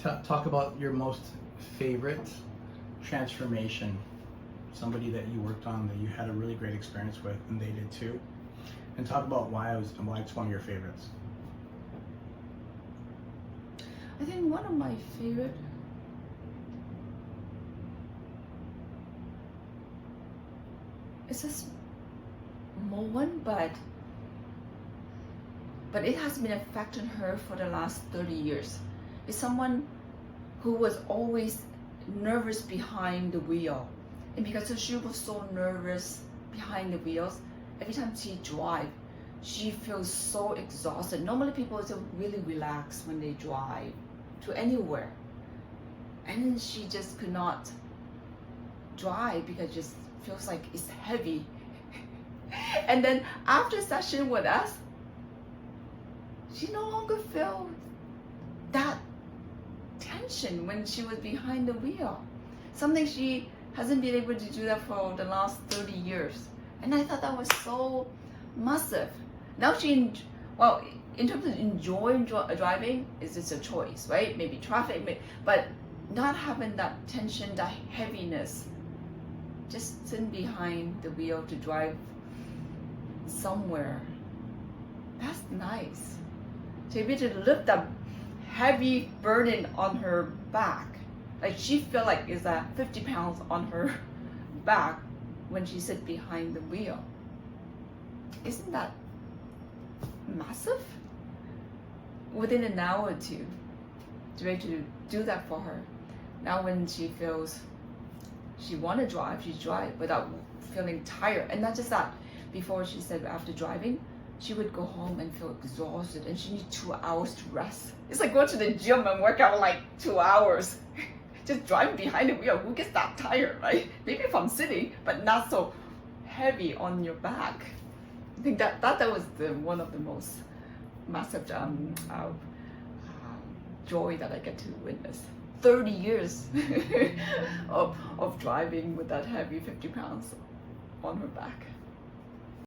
Talk about your most favorite transformation. Somebody that you worked on that you had a really great experience with, and they did too. And talk about why it's one of your favorites. I think one of my favorite it's just moment, but it has been affecting her for the last 30 years. It's someone who was always nervous behind the wheel, and because she was so nervous behind the wheels, every time she drive, she feels so exhausted. Normally people are really relaxed when they drive to anywhere, and then she just could not drive because it just feels like it's heavy. And then after session with us, she no longer felt that tension when she was behind the wheel. Something she hasn't been able to do that for the last 30 years. And I thought that was so massive. Now in terms of enjoying driving, it's just a choice, right? Maybe traffic, but not having that tension, that heaviness, just sitting behind the wheel to drive somewhere. That's nice. To be able to lift that heavy burden on her back. Like she felt like it's 50 pounds on her back when she sits behind the wheel. Isn't that massive? Within an hour or two, to be able to do that for her. Now when she feels she want to drive, she drives without feeling tired. And not just that, before she said after driving, she would go home and feel exhausted and she needs 2 hours to rest. It's like going to the gym and work out like 2 hours. Just driving behind the wheel, who gets that tired, right? Maybe from sitting, but not so heavy on your back. I think that was one of the most massive joy that I get to witness. 30 years of driving with that heavy 50 pounds on her back.